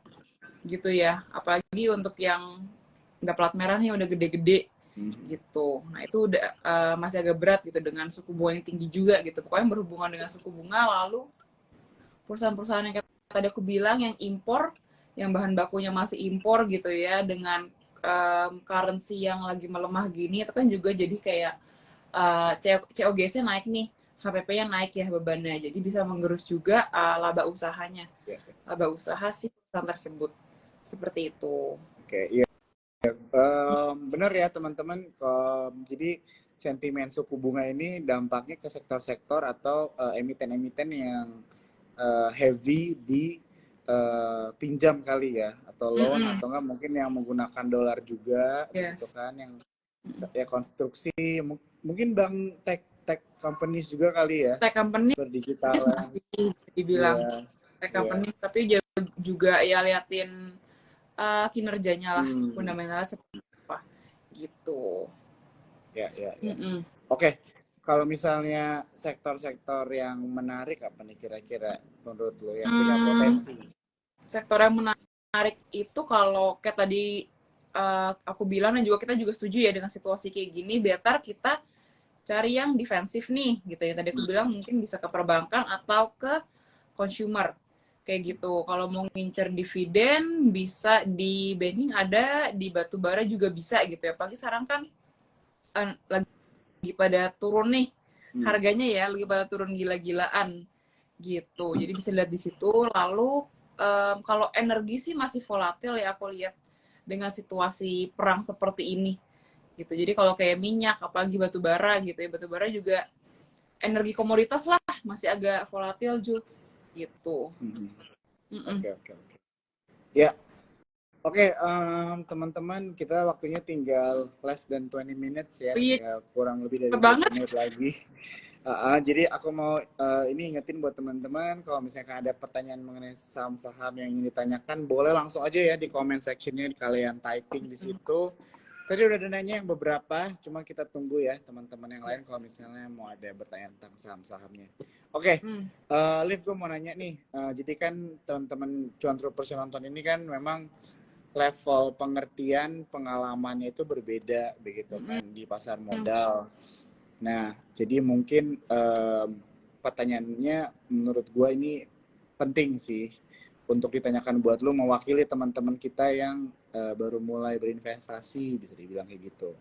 gitu ya. Apalagi untuk yang nggak plat merah nih, udah gede-gede gitu. Nah itu udah masih agak berat gitu dengan suku bunga yang tinggi juga gitu. Pokoknya berhubungan dengan suku bunga, lalu perusahaan-perusahaan yang tadi aku bilang yang impor, yang bahan bakunya masih impor gitu ya, dengan currency yang lagi melemah gini, itu kan juga jadi kayak COGS-nya naik nih, HPP-nya naik ya bebannya, jadi bisa menggerus juga laba usahanya, laba usaha si perusahaan tersebut, seperti itu. Oke, iya. Benar ya teman-teman. Jadi sentimen suku bunga ini dampaknya ke sektor-sektor atau emiten-emiten yang heavy di pinjam kali ya, atau loan, atau enggak mungkin yang menggunakan dolar juga, gitu kan, yang ya konstruksi, mungkin bank tech companies juga kali ya, tech company berdigital masih dibilang tech company, tapi juga ya liatin kinerjanya lah, fundamentalnya seperti apa gitu. Ya. Oke. Kalau misalnya sektor-sektor yang menarik apa nih kira-kira menurut lo yang punya potensi? Sektor yang menarik itu kalau kayak tadi aku bilang, dan juga kita juga setuju ya dengan situasi kayak gini, better kita cari yang defensif nih gitu ya. Tadi aku bilang mungkin bisa ke perbankan atau ke consumer kayak gitu. Kalau mau ngincer dividen bisa di banking, ada di batubara juga bisa gitu ya. Apalagi sekarang kan lagi pada turun nih harganya ya, lagi pada turun gila-gilaan gitu. Jadi bisa lihat di situ. Lalu kalau energi sih masih volatil ya, aku lihat dengan situasi perang seperti ini gitu. Jadi kalau kayak minyak, apalagi batubara gitu ya, batubara juga energi komoditas lah masih agak volatil gitu. Oke. Ya. Oke, teman-teman, kita waktunya tinggal less than 20 minutes ya, tinggal kurang lebih dari 20 menit lagi. Jadi aku mau ini ingetin buat teman-teman, kalau misalkan ada pertanyaan mengenai saham-saham yang ingin ditanyakan, boleh langsung aja ya di comment sectionnya, kalian typing di situ. Tadi udah ada nanya yang beberapa, cuma kita tunggu ya teman-teman yang lain kalau misalnya mau ada bertanya tentang saham-sahamnya. Oke, Liv, gue mau nanya nih, jadi kan teman-teman Cuan Troopers yang nonton ini kan memang level pengertian pengalamannya itu berbeda begitu kan di pasar modal. Nah, jadi mungkin pertanyaannya menurut gue ini penting sih untuk ditanyakan buat lu mewakili teman-teman kita yang baru mulai berinvestasi, bisa dibilang kayak gitu.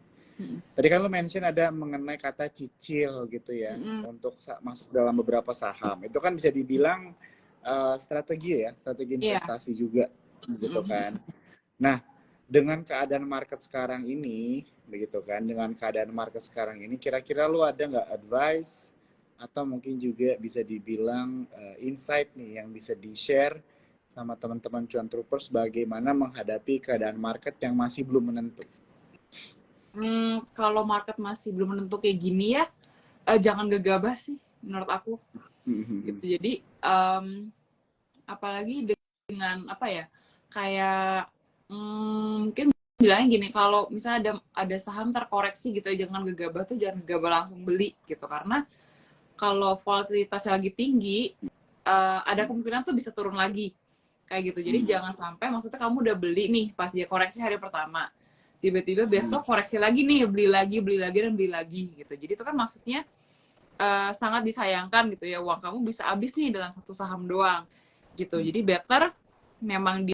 Tadi kan lu mention ada mengenai kata cicil gitu ya, untuk masuk dalam beberapa saham. Itu kan bisa dibilang strategi ya, strategi investasi juga gitu kan. Nah, dengan keadaan market sekarang ini, begitu kan? Dengan keadaan market sekarang ini, kira-kira lu ada nggak advice atau mungkin juga bisa dibilang insight nih yang bisa di-share sama teman-teman cuan troopers bagaimana menghadapi keadaan market yang masih belum menentu? Kalau market masih belum menentu kayak gini ya, jangan gegabah sih menurut aku gitu. Jadi apalagi dengan apa ya, kayak mungkin bilangnya gini, kalau misalnya ada saham terkoreksi gitu ya, jangan gegabah tuh, jangan gegabah langsung beli gitu, karena kalau volatilitasnya lagi tinggi, ada kemungkinan tuh bisa turun lagi kayak gitu. Jadi jangan sampai, maksudnya kamu udah beli nih pas dia koreksi hari pertama, tiba-tiba besok koreksi lagi nih, beli lagi dan beli lagi gitu. Jadi itu kan maksudnya sangat disayangkan gitu ya, uang kamu bisa habis nih dalam satu saham doang gitu. Jadi better memang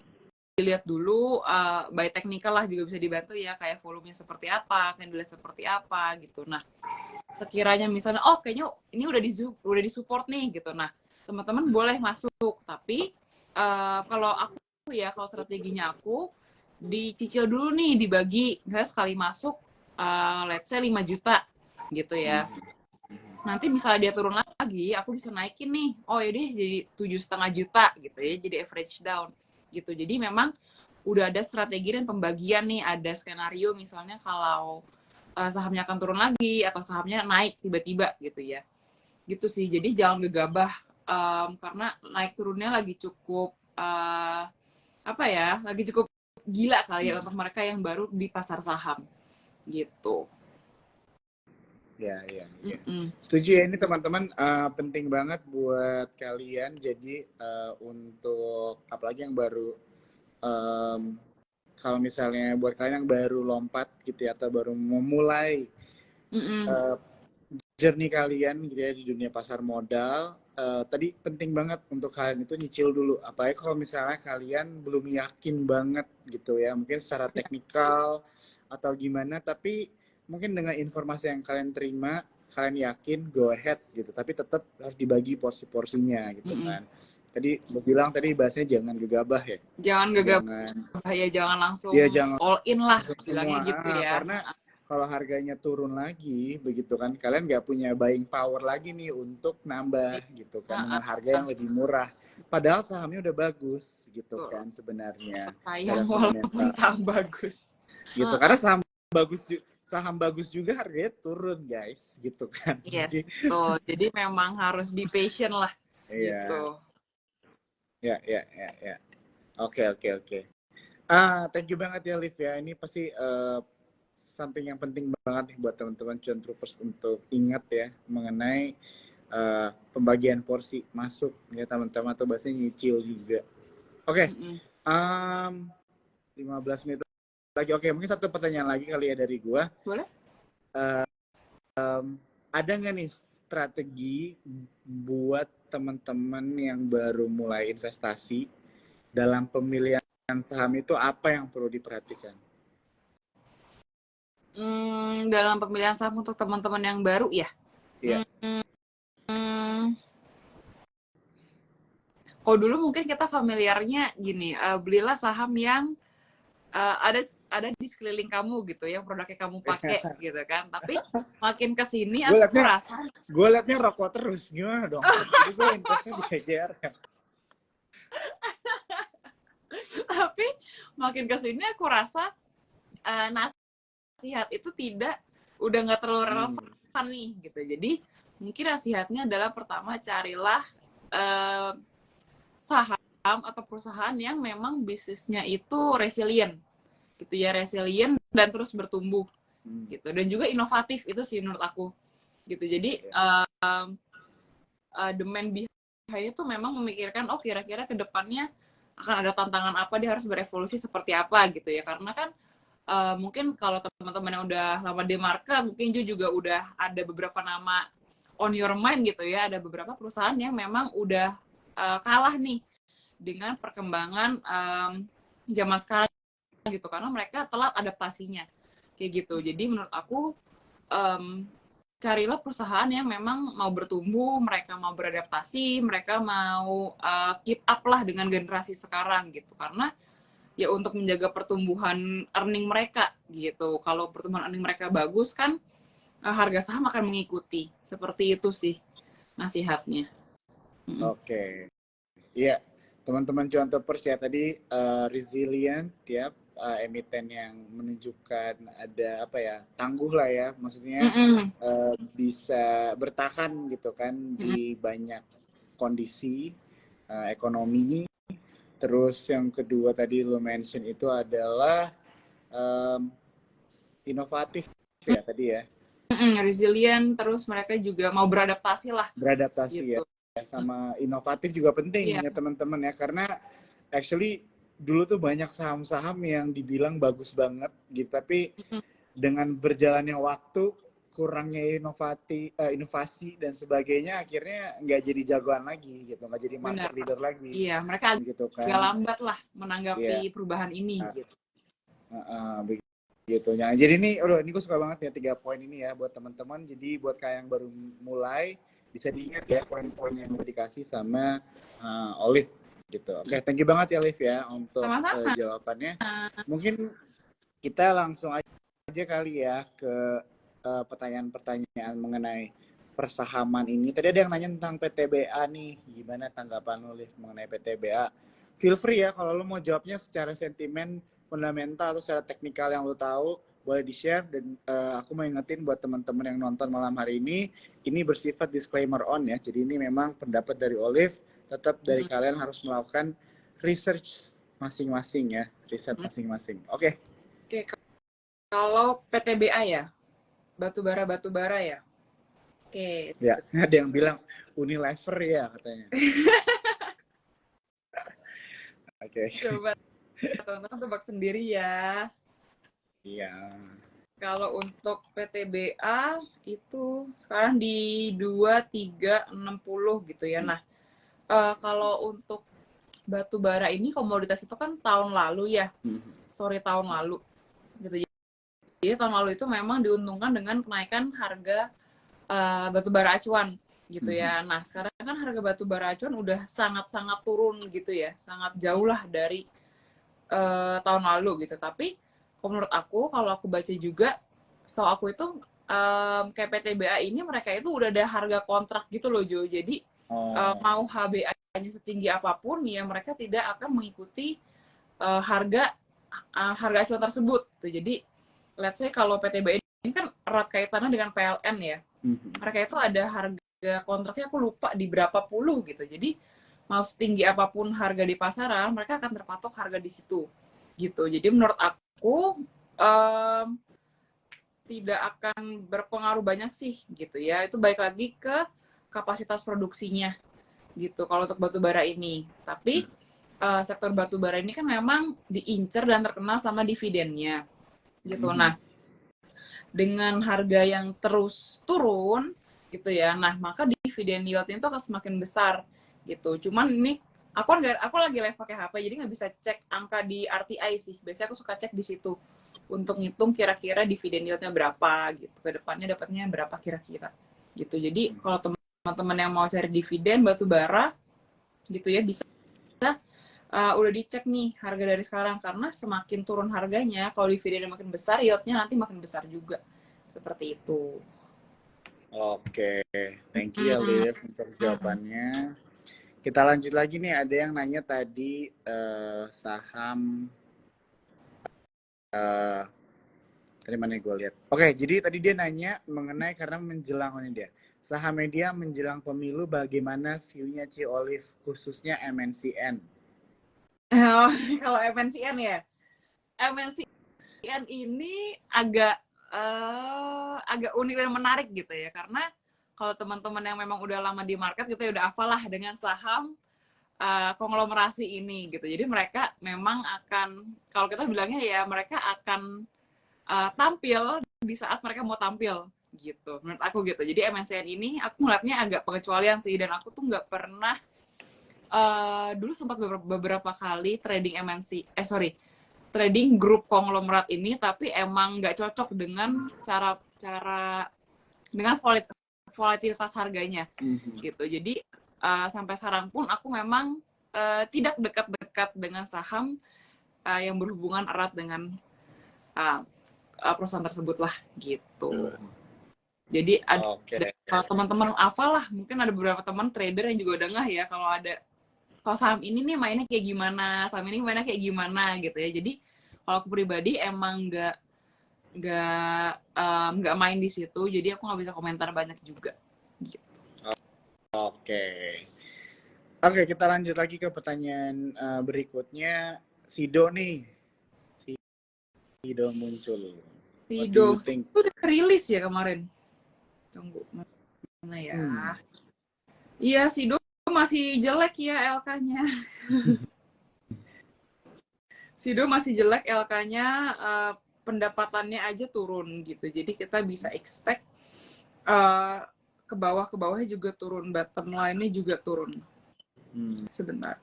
dilihat dulu, by technical lah juga bisa dibantu ya, kayak volumenya seperti apa, candle seperti apa gitu. Nah, sekiranya misalnya kayaknya ini udah disupport nih gitu, nah teman-teman boleh masuk, tapi kalau aku ya, kalau strateginya aku dicicil dulu nih, dibagi misalnya sekali masuk let's say 5 juta gitu ya. Nanti misalnya dia turun lagi, aku bisa naikin nih, yaudah jadi 7,5 juta gitu ya, jadi average down gitu. Jadi memang udah ada strategi dan pembagian nih, ada skenario misalnya kalau sahamnya akan turun lagi atau sahamnya naik tiba-tiba gitu ya. Gitu sih. Jadi jangan gegabah, karena naik turunnya lagi cukup apa ya? Lagi cukup gila kali ya untuk mereka yang baru di pasar saham gitu. Ya, ya, ya. Setuju ya, ini teman-teman, penting banget buat kalian. Jadi untuk apalagi yang baru, kalau misalnya buat kalian yang baru lompat gitu ya, atau baru memulai journey kalian gitu ya di dunia pasar modal, tadi penting banget untuk kalian itu nyicil dulu. Apalagi kalau misalnya kalian belum yakin banget gitu ya, mungkin secara teknikal atau gimana, tapi mungkin dengan informasi yang kalian terima, kalian yakin, go ahead gitu. Tapi tetap harus dibagi porsi-porsinya gitu kan. Tadi gue bilang tadi bahasanya jangan gegabah ya. Jangan gegabah Jangan, ya, jangan langsung ya jangan all in lah bilangnya semua. gitu ya. Karena kalau harganya turun lagi, begitu kan, kalian nggak punya buying power lagi nih untuk nambah gitu kan dengan harga yang lebih murah. Padahal sahamnya udah bagus gitu kan sebenarnya. Secara Sayang walaupun fundamental saham bagus. gitu. Karena saham bagus juga harganya turun guys gitu kan. Yes, Jadi betul. Jadi memang harus be patient lah iya, gitu. ya, ya, ya, ya. Oke, oke, oke. Thank you banget ya Liv ya. Ini pasti something yang penting banget nih buat teman-teman cuan troopers untuk ingat ya mengenai pembagian porsi masuk ya teman-teman, atau bahasanya nyicil juga. Oke, 15 menit lagi. Oke, mungkin satu pertanyaan lagi kali ya dari gua. Boleh? Ada nggak nih strategi buat teman-teman yang baru mulai investasi dalam pemilihan saham, itu apa yang perlu diperhatikan? Dalam pemilihan saham untuk teman-teman yang baru ya. Iya. Kalau dulu mungkin kita familiarnya gini, belilah saham yang ada di sekeliling kamu gitu ya, produknya kamu pakai gitu kan. Tapi makin kesini aku merasa gue liatnya rokok terus, gimana dong? Jadi gue investnya di KJR. Tapi makin kesini aku rasa nasihat itu udah nggak terlalu relevan nih gitu. Jadi mungkin nasihatnya adalah, pertama carilah saham atau perusahaan yang memang bisnisnya itu resilient gitu ya, resilient dan terus bertumbuh gitu, dan juga inovatif. Itu sih menurut aku gitu. Jadi the main behind itu memang memikirkan kira-kira ke depannya akan ada tantangan apa, dia harus berevolusi seperti apa gitu ya. Karena kan mungkin kalau teman-teman yang udah lama di market, mungkin juga udah ada beberapa nama on your mind gitu ya, ada beberapa perusahaan yang memang udah kalah nih dengan perkembangan zaman sekarang gitu, karena mereka telat adaptasinya kayak gitu. Jadi menurut aku carilah perusahaan yang memang mau bertumbuh, mereka mau beradaptasi, mereka mau keep up lah dengan generasi sekarang gitu. Karena ya untuk menjaga pertumbuhan earning mereka gitu. Kalau pertumbuhan earning mereka bagus kan harga saham akan mengikuti. Seperti itu sih nasihatnya. Oke. Iya, teman-teman cuan topers ya tadi resilient ya, emiten yang menunjukkan ada apa ya, tangguh lah ya, maksudnya bisa bertahan gitu kan di banyak kondisi ekonomi. Terus yang kedua tadi lo mention itu adalah inovatif ya tadi ya. Resilient, terus mereka juga mau beradaptasi lah. Beradaptasi gitu. Ya, sama inovatif juga penting ya teman-teman ya, karena actually dulu tuh banyak saham-saham yang dibilang bagus banget gitu, tapi dengan berjalannya waktu, kurangnya inovasi dan sebagainya, akhirnya nggak jadi jagoan lagi gitu, nggak jadi market leader lagi. Iya, mereka gitu kan. agak lambat lah menanggapi perubahan ini. Gitu. Gitu. Nah, jadi ini gue suka banget ya 3 poin ini ya buat teman-teman. Jadi buat kalian yang baru mulai, bisa diingat ya poin-poin yang udah dikasih sama Olive gitu. Oke, thank you banget ya Olive ya untuk jawabannya. Mungkin kita langsung aja kali ya ke pertanyaan-pertanyaan mengenai persahaman ini. Tadi ada yang nanya tentang PTBA nih, gimana tanggapan Olive mengenai PTBA? Feel free ya kalau lo mau jawabnya secara sentimen, fundamental atau secara teknikal yang lo tahu, boleh di-share. Dan aku mau ingetin buat teman-teman yang nonton malam hari ini bersifat disclaimer on ya. Jadi ini memang pendapat dari Olive, tetap dari kalian harus melakukan research masing-masing ya, riset masing-masing. Oke. Kalau PTBA ya, batubara ya. Oke. Ya, ada yang bilang Unilever ya katanya. Oke. Coba teman-teman tebak sendiri ya. Iya. Kalau untuk PTBA itu sekarang di 2360 gitu ya. Nah, kalau untuk batu bara ini komoditas itu kan tahun lalu ya. Story tahun lalu gitu. Jadi tahun lalu itu memang diuntungkan dengan kenaikan harga batu bara acuan gitu ya. Nah, sekarang kan harga batu bara acuan udah sangat-sangat turun gitu ya. Sangat jauh lah dari tahun lalu gitu. Tapi menurut aku, kalau aku baca juga, setahu aku itu kayak PTBA ini mereka itu udah ada harga kontrak gitu loh Jo. Jadi mau HBA-nya setinggi apapun ya mereka tidak akan mengikuti harga acuan tersebut. Gitu. Jadi let's say kalau PTBA ini kan erat kaitannya dengan PLN ya. Mereka itu ada harga kontraknya aku lupa di berapa puluh gitu. Jadi mau setinggi apapun harga di pasaran, mereka akan terpatok harga di situ. Gitu. Jadi menurut aku tidak akan berpengaruh banyak sih gitu ya. Itu balik lagi ke kapasitas produksinya gitu kalau untuk batu bara ini. Tapi sektor batu bara ini kan memang diincar dan terkenal sama dividennya gitu. Nah, dengan harga yang terus turun gitu ya, nah maka dividen yield itu akan semakin besar gitu. Cuman ini aku lagi live pakai HP jadi nggak bisa cek angka di RTI sih. Biasanya aku suka cek di situ untuk ngitung kira-kira dividen yieldnya berapa gitu. Kedepannya dapatnya berapa kira-kira gitu. Jadi kalau teman-teman yang mau cari dividen batu bara gitu ya bisa udah dicek nih harga dari sekarang, karena semakin turun harganya kalau dividennya makin besar yieldnya nanti makin besar juga seperti itu. Oke, thank you ya Liv untuk jawabannya. Kita lanjut lagi nih, ada yang nanya tadi saham tadi mana gue lihat. Oke, jadi tadi dia nanya mengenai karena menjelang saham media menjelang pemilu, bagaimana view-nya Ci Olive khususnya MNCN? Kalau MNCN ya, MNCN ini agak unik dan menarik gitu ya, karena kalau teman-teman yang memang udah lama di market gitu ya udah hafal lah dengan saham konglomerasi ini gitu. Jadi mereka memang akan, kalau kita bilangnya ya mereka akan tampil di saat mereka mau tampil gitu, menurut aku gitu. Jadi MNCN ini aku ngeliatnya agak pengecualian sih, dan aku tuh nggak pernah dulu sempat beberapa kali trading trading grup konglomerat ini, tapi emang nggak cocok dengan cara dengan volatilitas harganya gitu. Jadi sampai sekarang pun aku memang tidak dekat-dekat dengan saham yang berhubungan erat dengan perusahaan tersebut lah gitu. Jadi ada kalau teman-teman hafal lah, mungkin ada beberapa teman trader yang juga udah ngeh ya kalau saham ini nih mainnya kayak gimana, saham ini mainnya kayak gimana gitu ya. Jadi kalau aku pribadi emang nggak main di situ, jadi aku nggak bisa komentar banyak juga. Gitu. Oke, kita lanjut lagi ke pertanyaan berikutnya. Sido nih, Sido muncul. Sido itu udah rilis ya kemarin. Tunggu mana ya? Iya, Sido masih jelek ya LK-nya. Sido masih jelek LK-nya, pendapatannya aja turun gitu. Jadi kita bisa expect ke bawahnya juga turun, bottom line-nya juga turun. Sebentar.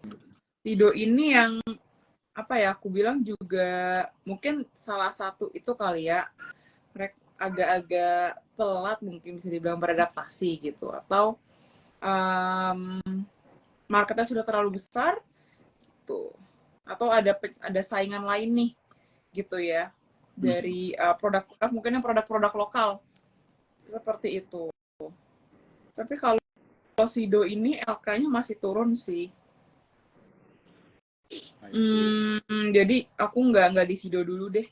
Sido ini yang apa ya, aku bilang juga mungkin salah satu itu kali ya, agak-agak telat mungkin bisa dibilang beradaptasi gitu, atau marketnya sudah terlalu besar tuh, atau ada saingan lain nih gitu ya dari produk-produk mungkin yang produk-produk lokal seperti itu. Tapi kalau Sido ini LK-nya masih turun sih. Jadi aku nggak di Sido dulu deh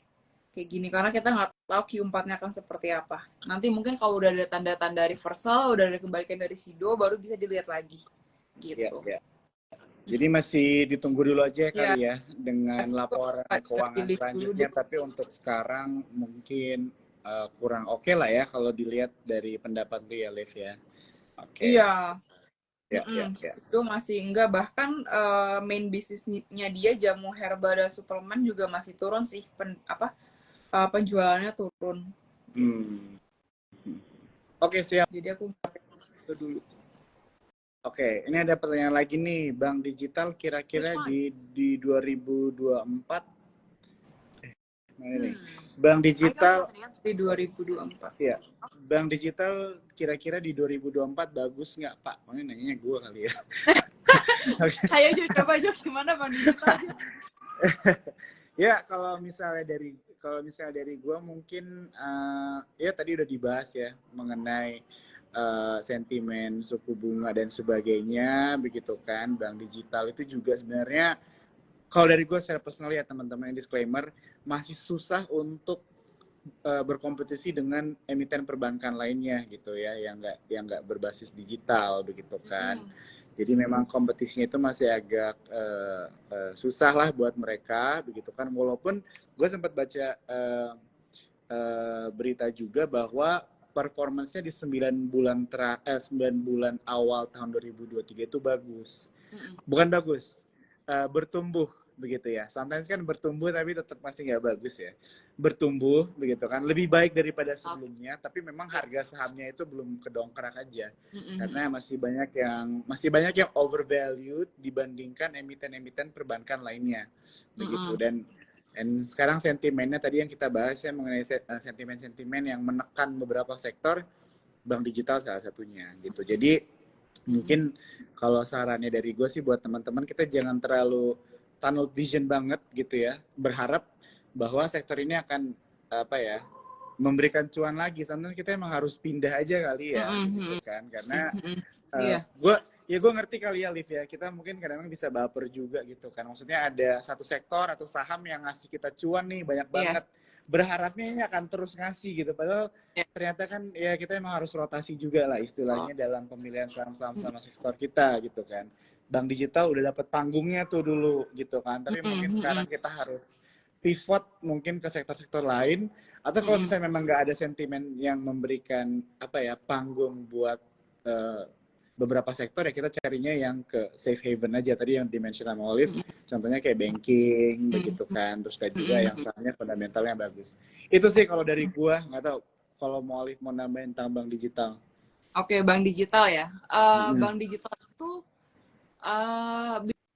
kayak gini, karena kita nggak tahu Q4-nya akan seperti apa. Nanti mungkin kalau udah ada tanda-tanda reversal, udah ada kebalikan dari Sido, baru bisa dilihat lagi gitu. Ya. Jadi masih ditunggu dulu aja kali ya dengan laporan keuangan selanjutnya. Tapi untuk sekarang mungkin kurang oke lah ya kalau dilihat dari pendapat lu ya, Liv ya. Oke. Iya. Itu masih enggak, bahkan main bisnisnya dia jamu herbal dan suplemen juga masih turun sih, penjualannya turun. Oke, siap. Jadi aku itu dulu. Oke, ini ada pertanyaan lagi nih, Bank Digital kira-kira di 2024. Mana nih? Bank Digital di 2024. Iya. Bank Digital kira-kira di 2024 bagus nggak, Pak? Mana nanyanya gue kali ya. Ayo coba aja gimana Bank Digital. Ya, kalau misalnya dari gue mungkin ya tadi udah dibahas ya mengenai sentimen suku bunga dan sebagainya, begitu kan. Bank digital itu juga sebenarnya kalau dari gue secara personal ya teman-teman, disclaimer, masih susah untuk berkompetisi dengan emiten perbankan lainnya gitu ya, yang nggak berbasis digital, begitu kan. Jadi memang kompetisinya itu masih agak susah lah buat mereka, begitu kan. Walaupun gue sempat baca berita juga bahwa performance-nya di 9 bulan awal tahun 2023 itu bagus. Bukan bagus, bertumbuh begitu ya. Sometimes kan bertumbuh tapi tetap masih nggak bagus ya. Bertumbuh begitu kan, lebih baik daripada sebelumnya, tapi memang harga sahamnya itu belum kedongkrak aja. Karena masih banyak yang overvalued dibandingkan emiten-emiten perbankan lainnya. Begitu. Dan sekarang sentimennya tadi yang kita bahas ya mengenai sentimen-sentimen yang menekan beberapa sektor, bank digital salah satunya gitu. Jadi mungkin kalau sarannya dari gue sih buat teman-teman, kita jangan terlalu tunnel vision banget gitu ya, berharap bahwa sektor ini akan memberikan cuan lagi. Sebenarnya kita emang harus pindah aja kali ya, gitu kan. Karena gue ngerti kali ya, Liv ya, kita mungkin kadang-kadang bisa baper juga gitu kan. Maksudnya ada satu sektor atau saham yang ngasih kita cuan nih banyak banget, berharapnya ini akan terus ngasih gitu. Padahal ternyata kan ya kita emang harus rotasi juga lah istilahnya dalam pemilihan saham-saham sama sektor kita gitu kan. Bank digital udah dapat panggungnya tuh dulu gitu kan. Tapi mungkin sekarang kita harus pivot mungkin ke sektor-sektor lain, atau kalau misalnya memang nggak ada sentimen yang memberikan panggung buat beberapa sektor, ya kita carinya yang ke safe haven aja, tadi yang dimention sama Olive, contohnya kayak banking begitu kan, terus kayak juga yang sahamnya fundamentalnya bagus. Itu sih kalau dari gua, nggak tahu kalau mau Olive mau nambahin tentang bank digital. Oke, bank digital ya. Bank digital itu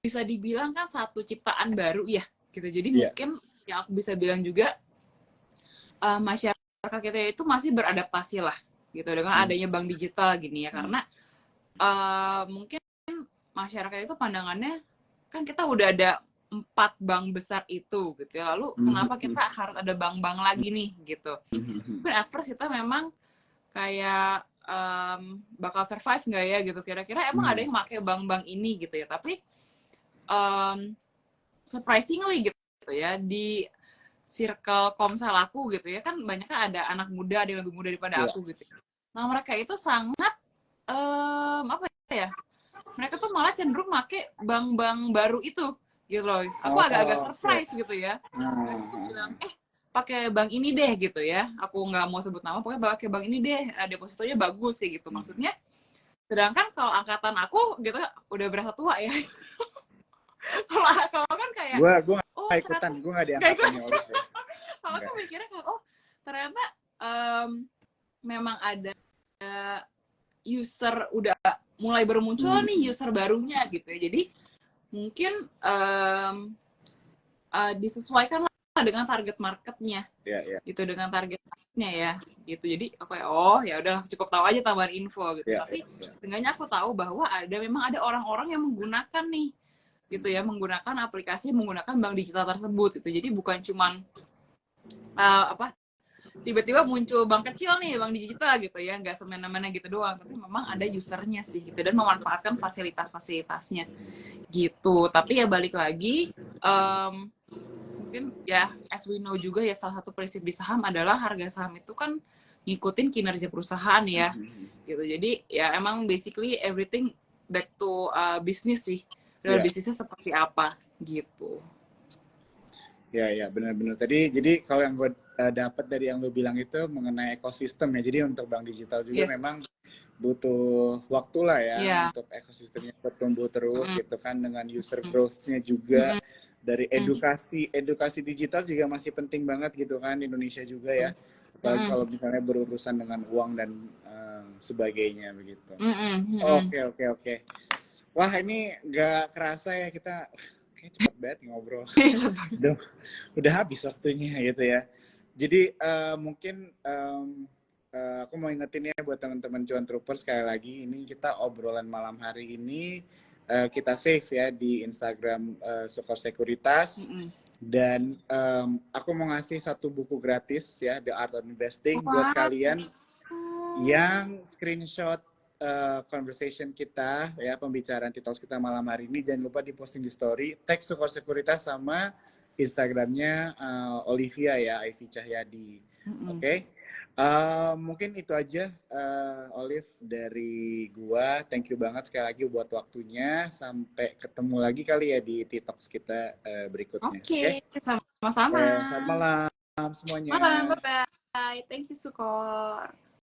bisa dibilang kan satu ciptaan baru ya gitu. Jadi mungkin yang aku bisa bilang juga masyarakat kita itu masih beradaptasi lah gitu dengan adanya bank digital gini ya, karena mungkin masyarakat itu pandangannya kan kita udah ada 4 bank besar itu gitu ya. Lalu kenapa kita harus ada bank-bank lagi nih gitu. Mungkin at first kita memang kayak bakal survive nggak ya gitu. Kira-kira emang ada yang pakai bank-bank ini gitu ya. Tapi surprisingly gitu ya, di circle komsel aku gitu ya, kan banyaknya ada anak muda, ada yang lebih muda daripada aku gitu ya. Nah mereka itu sangat apa ya, mereka tuh malah cenderung make bank-bank baru itu gitu loh. Aku agak-agak surprise gitu ya. Mereka tuh bilang pakai bank ini deh gitu ya, aku nggak mau sebut nama, pokoknya pakai bank ini deh, depositonya bagus kayak gitu. Maksudnya sedangkan kalau angkatan aku gitu udah berasa tua ya. kalau kan kayak gue nggak ikutan, gue nggak diangkatannya Olive ya. kalau aku mikirnya kayak ternyata memang ada user udah mulai bermunculan nih user barunya gitu ya. Jadi mungkin disesuaikan lah dengan target marketnya, gitu, dengan target marketnya ya, gitu. Jadi aku ya udah cukup tahu aja tambahan info gitu. Tapi setidaknya aku tahu bahwa memang ada orang-orang yang menggunakan nih, gitu ya, menggunakan aplikasi, menggunakan bank digital tersebut gitu. Jadi bukan cuman tiba-tiba muncul bank kecil nih, bank digital gitu ya, nggak semena-mena gitu doang, tapi memang ada usernya sih gitu, dan memanfaatkan fasilitas-fasilitasnya gitu. Tapi ya balik lagi, mungkin ya as we know juga ya, salah satu prinsip di saham adalah harga saham itu kan ngikutin kinerja perusahaan ya, gitu. Jadi ya emang basically everything back to bisnis sih, real bisnisnya seperti apa gitu. Ya benar-benar tadi. Jadi kalau yang gue dapat dari yang lo bilang itu mengenai ekosistem ya. Jadi untuk bank digital juga memang butuh waktu lah ya untuk ekosistemnya bertumbuh terus gitu kan, dengan user growth-nya juga. Dari edukasi digital juga masih penting banget gitu kan di Indonesia juga ya. Apalagi kalau misalnya berurusan dengan uang dan sebagainya begitu. Oke. Wah ini nggak kerasa ya, kita kayaknya cepet banget ngobrol. udah habis waktunya gitu ya. Jadi mungkin aku mau ingetin ya buat teman-teman Cuan Troopers, sekali lagi ini kita obrolan malam hari ini kita save ya di Instagram Sukor Sekuritas. Dan aku mau ngasih satu buku gratis ya, The Art of Investing, buat kalian yang screenshot conversation kita ya, pembicaraan TikTok kita malam hari ini. Jangan lupa diposting di story, tag Sukor Sekuritas sama Instagramnya Olivia ya, Ivy Cahyadi. Oke. Mungkin itu aja Olive dari gua. Thank you banget sekali lagi buat waktunya. Sampai ketemu lagi kali ya di TikTok kita berikutnya. Oke. Sama-sama. Selamat malam semuanya. Malam, bye-bye. Thank you Sukor.